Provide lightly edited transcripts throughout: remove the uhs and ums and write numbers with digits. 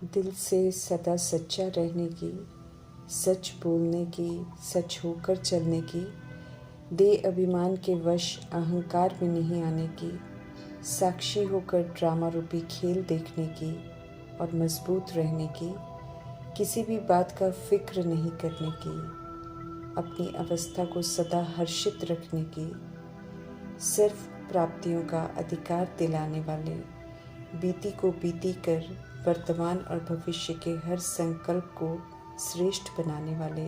दिल से सदा सच्चा रहने की, सच बोलने की, सच होकर चलने की, दे अभिमान के वश अहंकार में नहीं आने की, साक्षी होकर ड्रामा रूपी खेल देखने की और मजबूत रहने की, किसी भी बात का फिक्र नहीं करने की, अपनी अवस्था को सदा हर्षित रखने की, सिर्फ प्राप्तियों का अधिकार दिलाने वाले, बीती को बीती कर वर्तमान और भविष्य के हर संकल्प को श्रेष्ठ बनाने वाले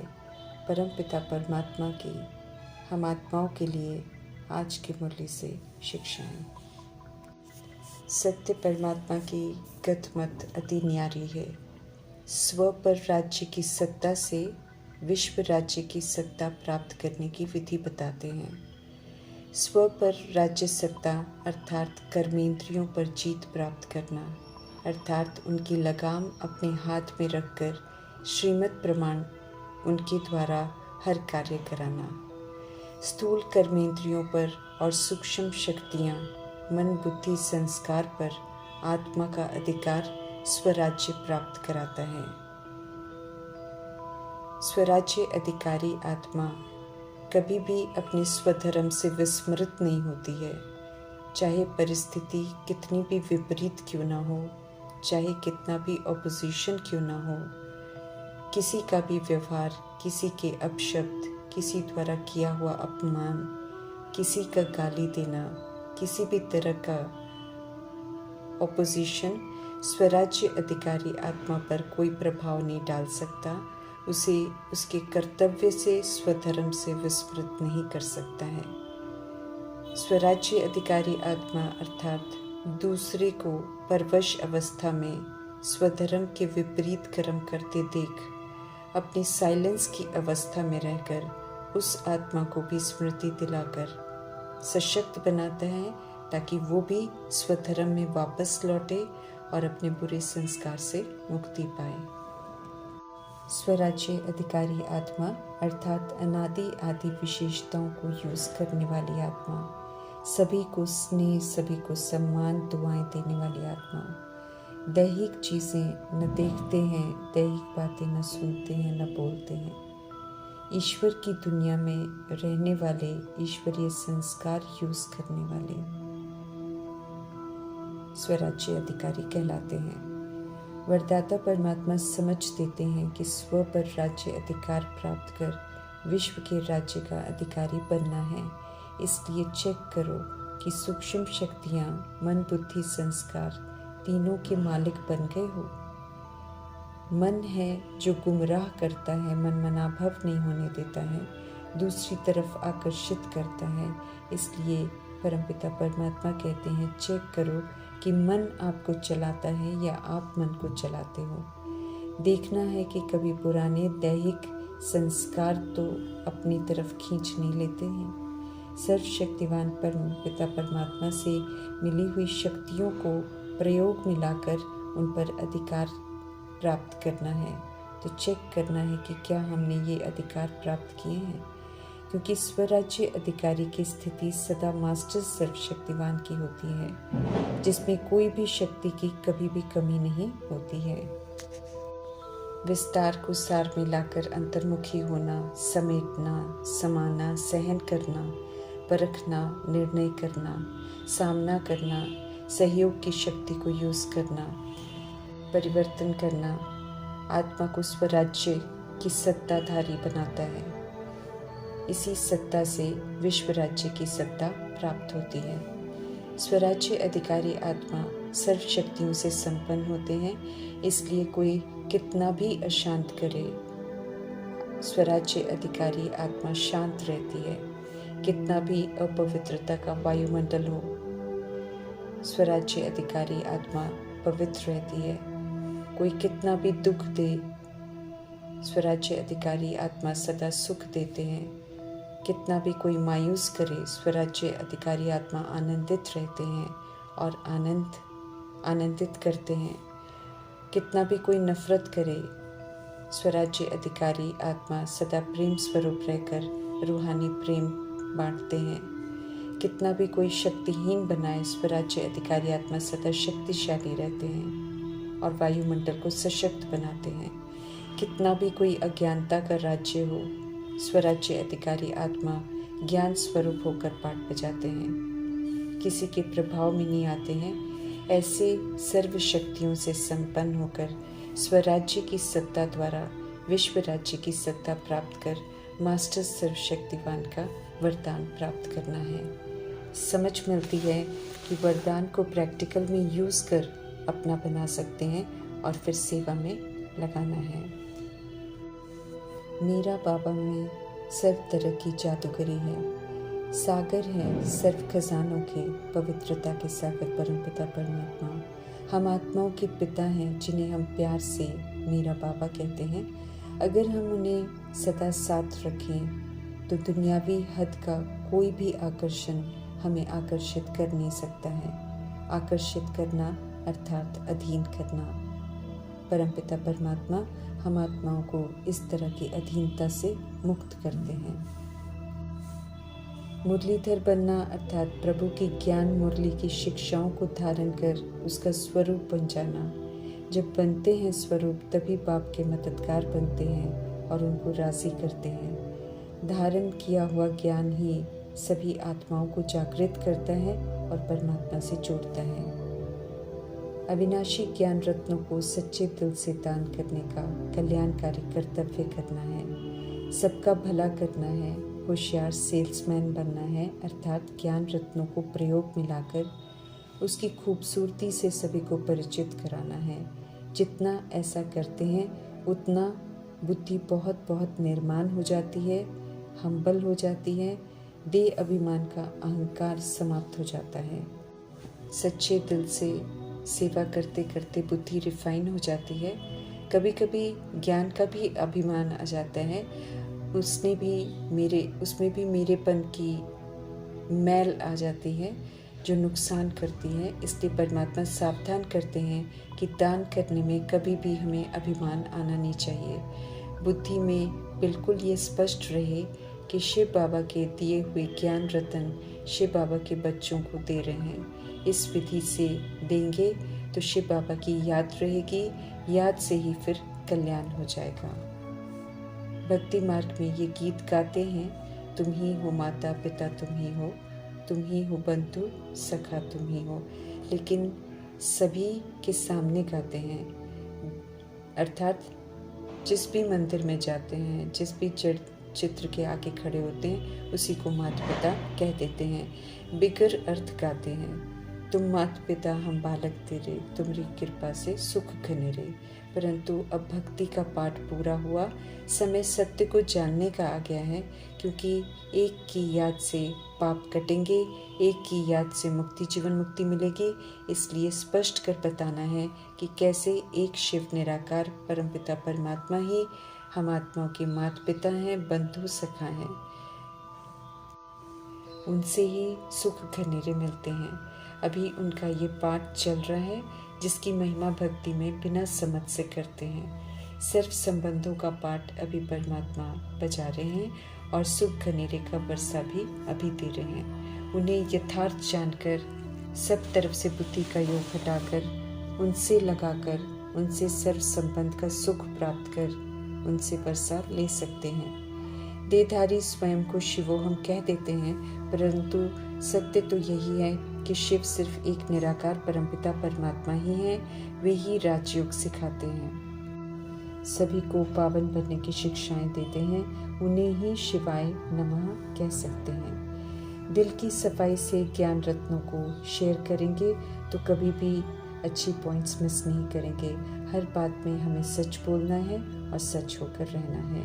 परमपिता परमात्मा की हम आत्माओं के लिए आज की मुरली से शिक्षाएं। सत्य परमात्मा की गतमत अति न्यारी है। स्व पर राज्य की सत्ता से विश्व राज्य की सत्ता प्राप्त करने की विधि बताते हैं। स्व पर राज्य सत्ता अर्थात कर्मेंद्रियों पर जीत प्राप्त करना, अर्थात उनकी लगाम अपने हाथ में रखकर श्रीमत प्रमाण उनके द्वारा हर कार्य कराना। स्थूल कर्मेंद्रियों पर और सूक्ष्म शक्तियाँ मन बुद्धि संस्कार पर आत्मा का अधिकार स्वराज्य प्राप्त कराता है। स्वराज्य अधिकारी आत्मा कभी भी अपने स्वधर्म से विस्मृत नहीं होती है। चाहे परिस्थिति कितनी भी विपरीत क्यों ना हो, चाहे कितना भी ऑपोजिशन क्यों ना हो, किसी का भी व्यवहार, किसी के अपशब्द, किसी द्वारा किया हुआ अपमान, किसी का गाली देना, किसी भी तरह का ऑपोजिशन स्वराज्य अधिकारी आत्मा पर कोई प्रभाव नहीं डाल सकता, उसे उसके कर्तव्य से स्वधर्म से विस्मृत नहीं कर सकता है। स्वराज्य अधिकारी आत्मा अर्थात दूसरे को परवश अवस्था में स्वधर्म के विपरीत कर्म करते देख अपनी साइलेंस की अवस्था में रहकर उस आत्मा को भी स्मृति दिलाकर सशक्त बनाता है, ताकि वो भी स्वधर्म में वापस लौटे और अपने बुरे संस्कार से मुक्ति पाए। स्वराज्य अधिकारी आत्मा अर्थात अनादि आदि विशेषताओं को यूज करने वाली आत्मा, सभी को स्नेह, सभी को सम्मान, दुआएं देने वाली आत्मा, दैहिक चीज़ें न देखते हैं, दैहिक बातें न सुनते हैं, न बोलते हैं, ईश्वर की दुनिया में रहने वाले, ईश्वरीय संस्कार यूज करने वाले स्वराज्य अधिकारी कहलाते हैं। वरदाता परमात्मा समझ देते हैं कि स्व पर राज्य अधिकार प्राप्त कर विश्व के राज्य का अधिकारी बनना है। इसलिए चेक करो कि सूक्ष्म शक्तियाँ, मन बुद्धि संस्कार तीनों के मालिक बन गए हो। मन है जो गुमराह करता है, मन मनाभव नहीं होने देता है, दूसरी तरफ आकर्षित करता है। इसलिए परमपिता परमात्मा कहते हैं चेक करो कि मन आपको चलाता है या आप मन को चलाते हो। देखना है कि कभी पुराने दैहिक संस्कार तो अपनी तरफ खींच नहीं लेते हैं। सर्वशक्तिवान परमपिता परमात्मा से मिली हुई शक्तियों को प्रयोग में लाकर उन पर अधिकार प्राप्त करना है। तो चेक करना है कि क्या हमने ये अधिकार प्राप्त किए हैं, क्योंकि स्वराज्य अधिकारी की स्थिति सदा मास्टर सर्वशक्तिवान की होती है, जिसमें कोई भी शक्ति की कभी भी कमी नहीं होती है। विस्तार को सार में लाकर अंतर्मुखी होना, समेटना, समाना, सहन करना, परखना, निर्णय करना, सामना करना, सहयोग की शक्ति को यूज करना, परिवर्तन करना आत्मा को स्वराज्य की सत्ताधारी बनाता है। इसी सत्ता से विश्व राज्य की सत्ता प्राप्त होती है। स्वराज्य अधिकारी आत्मा सर्व शक्तियों से संपन्न होते हैं, इसलिए कोई कितना भी अशांत करे, स्वराज्य अधिकारी आत्मा शांत रहती है। कितना भी अपवित्रता का वायुमंडल हो, स्वराज्य अधिकारी आत्मा पवित्र रहती है। कोई कितना भी दुख दे, स्वराज्य अधिकारी आत्मा सदा सुख देते हैं। कितना भी कोई मायूस करे, स्वराज्य अधिकारी आत्मा आनंदित रहते हैं और आनंदित करते हैं। कितना भी कोई नफरत करे, स्वराज्य अधिकारी आत्मा सदा प्रेम स्वरूप रहकर रूहानी प्रेम बांटते हैं। कितना भी कोई शक्तिहीन बनाए, स्वराज्य अधिकारी आत्मा सदा शक्तिशाली रहते हैं। और वायुमंडल को सशक्त बनाते हैं। कितना भी कोई अज्ञानता का राज्य हो, स्वराज्य अधिकारी आत्मा ज्ञान स्वरूप होकर पाठ बजाते हैं। किसी के प्रभाव में नहीं आते हैं। ऐसे सर्व शक्तियों से संपन्न होकर स्वराज्य की सत्ता द्वारा विश्व राज्य की सत्ता प्राप्त कर मास्टर सर्वशक्तिवान का वरदान प्राप्त करना है। समझ मिलती है कि वरदान को प्रैक्टिकल में यूज़ कर अपना बना सकते हैं और फिर सेवा में लगाना है। मेरा बाबा में सर्व तरह की जादूगरी है। सागर है सर्व खजानों के, पवित्रता के सागर परमपिता परमात्मा। हम आत्माओं के पिता हैं जिन्हें हम प्यार से मेरा बाबा कहते हैं। अगर हम उन्हें सदा साथ रखें तो दुनियावी हद का कोई भी आकर्षण हमें आकर्षित कर नहीं सकता है। आकर्षित करना अर्थात अधीन करना। परमपिता परमात्मा हम आत्माओं को इस तरह की अधीनता से मुक्त करते हैं। मुरलीधर बनना अर्थात प्रभु की ज्ञान मुरली की शिक्षाओं को धारण कर उसका स्वरूप बन जाना। जब बनते हैं स्वरूप तभी बाप के मददगार बनते हैं और उनको राजी करते हैं। धारण किया हुआ ज्ञान ही सभी आत्माओं को जागृत करता है और परमात्मा से जोड़ता है। अविनाशी ज्ञान रत्नों को सच्चे दिल से दान करने का कल्याणकारी कर्तव्य करना है। सबका भला करना है। होशियार सेल्समैन बनना है अर्थात ज्ञान रत्नों को प्रयोग में लाकर उसकी खूबसूरती से सभी को परिचित कराना है। जितना ऐसा करते हैं उतना बुद्धि बहुत बहुत निर्माण हो जाती है, हम्बल हो जाती है, देह अभिमान का अहंकार समाप्त हो जाता है। सच्चे दिल से सेवा करते करते बुद्धि रिफाइन हो जाती है। कभी कभी ज्ञान का भी अभिमान आ जाता है, उसमें भी मेरेपन की मैल आ जाती है जो नुकसान करती है। इसलिए परमात्मा सावधान करते हैं कि दान करने में कभी भी हमें अभिमान आना नहीं चाहिए। बुद्धि में बिल्कुल ये स्पष्ट रहे कि शिव बाबा के दिए हुए ज्ञान रतन शिव बाबा के बच्चों को दे रहे हैं। इस विधि से देंगे तो शिव बाबा की याद रहेगी, याद से ही फिर कल्याण हो जाएगा। भक्ति मार्ग में ये गीत गाते हैं, तुम ही हो माता पिता, तुम ही हो बंधु सखा, तुम ही हो, लेकिन सभी के सामने गाते हैं। अर्थात जिस भी मंदिर में जाते हैं, जिस भी चित्र के आगे खड़े होते हैं उसी को माता पिता कह देते हैं। बिगर अर्थ गाते हैं, तुम माता पिता हम बालक तेरे, तुम्हारी कृपा से सुख घने रे। परंतु अब भक्ति का पाठ पूरा हुआ, समय सत्य को जानने का आ गया है, क्योंकि एक की याद से पाप कटेंगे, एक की याद से मुक्ति, जीवन मुक्ति मिलेगी। इसलिए स्पष्ट कर बताना है कि कैसे एक शिव निराकार परमपिता परमात्मा ही हम आत्माओं के माता पिता हैं, बंधु सखा हैं। उनसे ही सुख घनेरे मिलते हैं। अभी उनका ये पाठ चल रहा है जिसकी महिमा भक्ति में बिना समझ से करते हैं। सिर्फ संबंधों का पाठ अभी परमात्मा बजा रहे हैं और सुख घनेरे का वर्षा भी अभी दे रहे हैं। उन्हें यथार्थ जानकर सब तरफ से बुद्धि का योग हटाकर उनसे लगाकर उनसे सर्व संबंध का सुख प्राप्त कर उनसे वर्षा ले सकते हैं। देहधारी स्वयं को शिवो हम कह देते हैं, परंतु सत्य तो यही है कि शिव सिर्फ एक निराकार परमपिता परमात्मा ही है। वे ही राजयोग सिखाते हैं, सभी को पावन बनने की शिक्षाएं देते हैं। उन्हें ही शिवाय नमः कह सकते हैं। दिल की सफाई से ज्ञान रत्नों को शेयर करेंगे तो कभी भी अच्छी पॉइंट्स मिस नहीं करेंगे। हर बात में हमें सच बोलना है और सच होकर रहना है।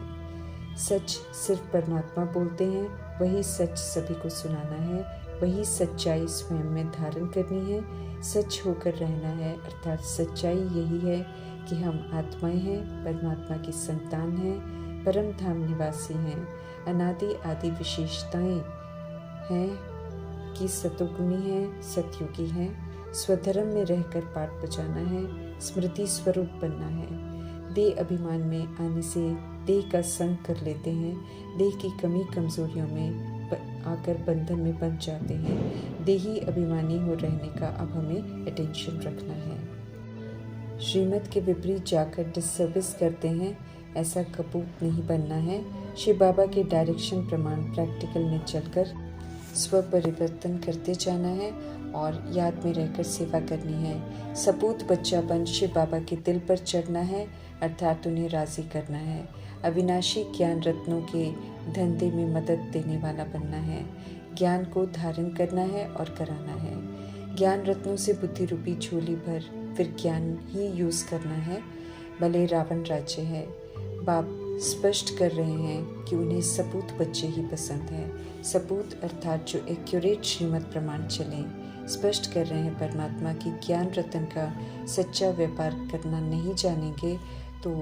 सच सिर्फ परमात्मा बोलते हैं, वही सच सभी को सुनाना है, वही सच्चाई स्वयं में धारण करनी है, सच होकर रहना है। अर्थात सच्चाई यही है कि हम आत्माएं हैं, परमात्मा की संतान हैं, परम धाम निवासी हैं, अनादि आदि विशेषताएं हैं कि सतोगुणी हैं, सतयुगी हैं। स्वधर्म में रहकर पाठ बजाना है, स्मृति स्वरूप बनना है। देह अभिमान में आने से देह का संग कर लेते हैं, देह की कमी कमजोरियों में आकर बंधन में बंध जाते हैं। देही अभिमानी हो रहने का अब हमें अटेंशन रखना है। श्रीमत के विपरीत जाकर डिसर्विस करते हैं, ऐसा कपूत नहीं बनना है। शिव बाबा के डायरेक्शन प्रमाण प्रैक्टिकल में चलकर स्व परिवर्तन करते जाना है और याद में रहकर सेवा करनी है। सपूत बच्चा बन शिव बाबा के दिल पर चढ़ना है, अर्थात उन्हें राज़ी करना है। अविनाशी ज्ञान रत्नों के धंधे में मदद देने वाला बनना है। ज्ञान को धारण करना है और कराना है। ज्ञान रत्नों से बुद्धि रूपी झोली भर फिर ज्ञान ही यूज़ करना है। भले रावण राज्य है, बाप स्पष्ट कर रहे हैं कि उन्हें सपूत बच्चे ही पसंद हैं। सपूत अर्थात जो एक्यूरेट श्रीमत प्रमाण चलें। स्पष्ट कर रहे हैं परमात्मा की ज्ञान रतन का सच्चा व्यापार करना नहीं जानेंगे तो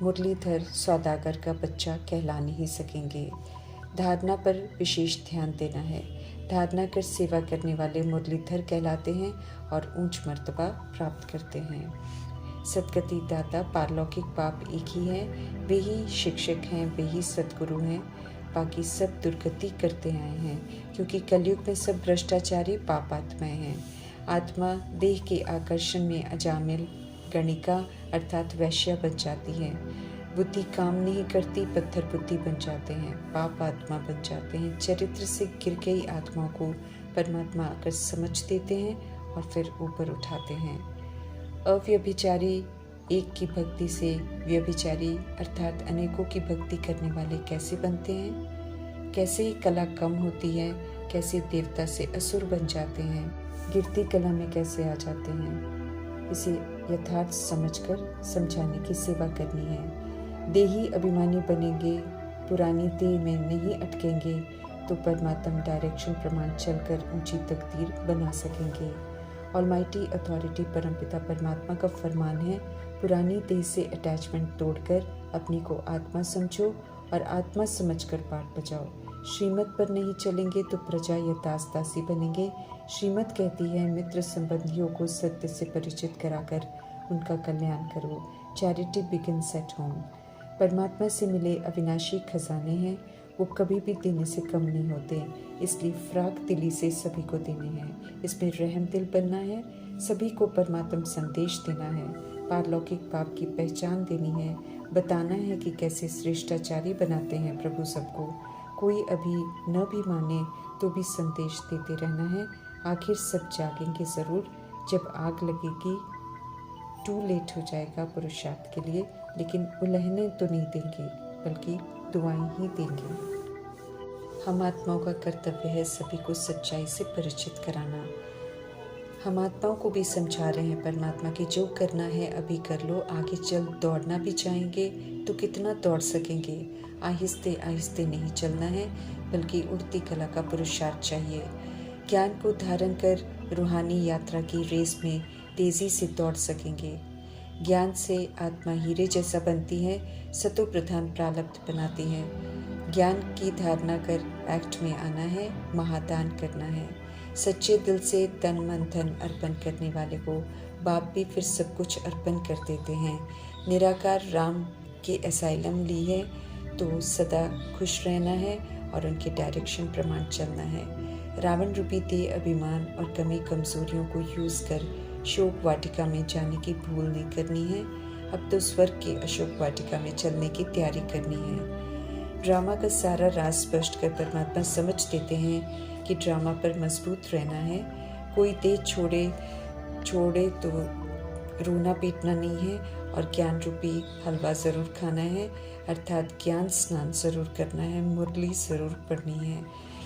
मुरलीधर सौदागर का बच्चा कहला नहीं सकेंगे। धारणा पर विशेष ध्यान देना है। धारणा कर सेवा करने वाले मुरलीधर कहलाते हैं और ऊंच मर्तबा प्राप्त करते हैं। सदगति दाता पारलौकिक बाप एक ही हैं, वे ही शिक्षक हैं, वे ही सद्गुरु हैं। बाकी सब दुर्गति करते आए हैं, क्योंकि कलयुग में सब भ्रष्टाचारी पाप आत्माएं हैं। आत्मा देह के आकर्षण में अजामिल गणिका अर्थात वैश्या बन जाती है। बुद्धि काम नहीं करती, पत्थर बुद्धि बन जाते हैं, पाप आत्मा बन जाते हैं। चरित्र से गिर गई आत्माओं को परमात्मा आकर समझ देते हैं और फिर ऊपर उठाते हैं। अव्यभिचारी एक की भक्ति से व्यभिचारी अर्थात अनेकों की भक्ति करने वाले कैसे बनते हैं? कैसे ही कला कम होती है, कैसे देवता से असुर बन जाते हैं, गिरती कला में कैसे आ जाते हैं। इसे यथार्थ समझकर समझाने की सेवा करनी है। देही अभिमानी बनेंगे, पुरानी देह में नहीं अटकेंगे तो परमात्मा डायरेक्शन प्रमाण चलकर ऊंची तकदीर बना सकेंगे। ऑलमाइटी अथॉरिटी परमपिता परमात्मा का फरमान है, पुरानी देह से अटैचमेंट तोड़कर अपनी को आत्मा समझो और आत्मा समझकर पाठ बजाओ। श्रीमत पर नहीं चलेंगे तो प्रजा या दास दासी बनेंगे। श्रीमत कहती है मित्र संबंधियों को सत्य से परिचित कराकर उनका कल्याण करो। Charity begins at home. परमात्मा से मिले अविनाशी खजाने हैं, वो कभी भी देने से कम नहीं होते, इसलिए फ्राक दिली से सभी को देने हैं। इसमें रहम दिल बनना है, सभी को परमात्म संदेश देना है, पारलौकिक पाप की पहचान देनी है, बताना है कि कैसे श्रेष्ठाचारी बनाते हैं प्रभु सबको। कोई अभी न भी माने तो भी संदेश देते रहना है। आखिर सब जागेंगे ज़रूर, जब आग लगेगी टू लेट हो जाएगा पुरुषार्थ के लिए, लेकिन उलहने तो नहीं देंगे बल्कि दुआएं ही देंगे। हम आत्माओं का कर्तव्य है सभी को सच्चाई से परिचित कराना। हम आत्माओं को भी समझा रहे हैं परमात्मा की जो करना है अभी कर लो, आगे चल दौड़ना भी चाहेंगे तो कितना दौड़ सकेंगे। आहिस्ते आहिस्ते नहीं चलना है बल्कि उड़ती कला का पुरुषार्थ चाहिए। ज्ञान को धारण कर रूहानी यात्रा की रेस में तेजी से दौड़ सकेंगे। ज्ञान से आत्मा हीरे जैसा बनती है, सतो प्रधान प्रारब्ध बनाती है। ज्ञान की धारणा कर एक्ट में आना है, महादान करना है। सच्चे दिल से तन मन धन अर्पण करने वाले को बाप भी फिर सब कुछ अर्पण कर देते हैं। निराकार राम के असाइलम ली है तो सदा खुश रहना है और उनके डायरेक्शन प्रमाण चलना है। रावण रूपी देह अभिमान और कमी कमजोरियों को यूज कर शोक वाटिका में जाने की भूल नहीं करनी है। अब तो स्वर्ग के अशोक वाटिका में चलने की तैयारी करनी है। ड्रामा का सारा राज स्पष्ट कर परमात्मा समझ देते हैं कि ड्रामा पर मजबूत रहना है। कोई देह छोड़े तो रोना पीटना नहीं है और ज्ञान रूपी हलवा ज़रूर खाना है, अर्थात ज्ञान स्नान ज़रूर करना है, मुरली ज़रूर पढ़नी है।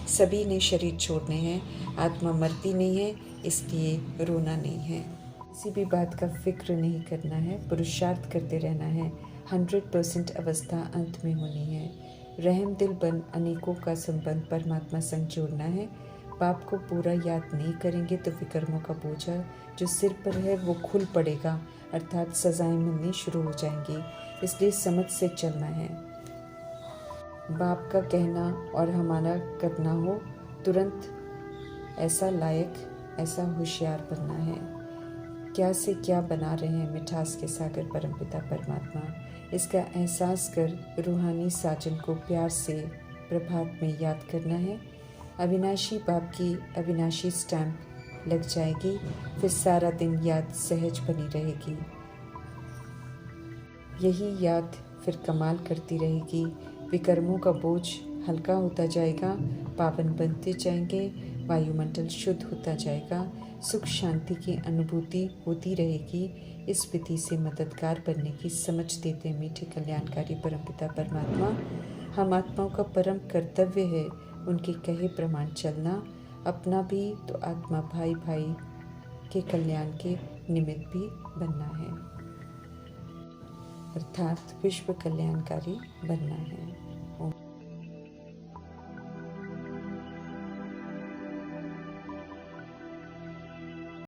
सभी ने शरीर छोड़ने हैं, आत्मा मरती नहीं है, इसलिए रोना नहीं है। किसी भी बात का फिक्र नहीं करना है, पुरुषार्थ करते रहना है। 100% अवस्था अंत में होनी है। रहम दिल बन अनेकों का संबंध परमात्मा संग जोड़ना है। पाप को पूरा याद नहीं करेंगे तो विकर्मों का बोझा जो सिर पर है वो खुल पड़ेगा, अर्थात सजाएं मिलनी शुरू हो जाएंगी। इसलिए समझ से चलना है। बाप का कहना और हमारा करना हो तुरंत, ऐसा लायक ऐसा होशियार बनना है। क्या से क्या बना रहे हैं मिठास के सागर परमपिता परमात्मा, इसका एहसास कर रूहानी साजन को प्यार से प्रभात में याद करना है। अविनाशी बाप की अविनाशी स्टैम्प लग जाएगी, फिर सारा दिन याद सहज बनी रहेगी। यही याद फिर कमाल करती रहेगी। विकर्मों का बोझ हल्का होता जाएगा, पावन बनते जाएंगे, वायुमंडल शुद्ध होता जाएगा, सुख शांति की अनुभूति होती रहेगी। इस विधि से मददगार बनने की समझ देते मीठे कल्याणकारी परमपिता परमात्मा। हम आत्माओं का परम कर्तव्य है उनके कहे प्रमाण चलना, अपना भी तो आत्मा भाई भाई के कल्याण के निमित्त भी बनना है, अर्थात विश्व कल्याणकारी बनना है।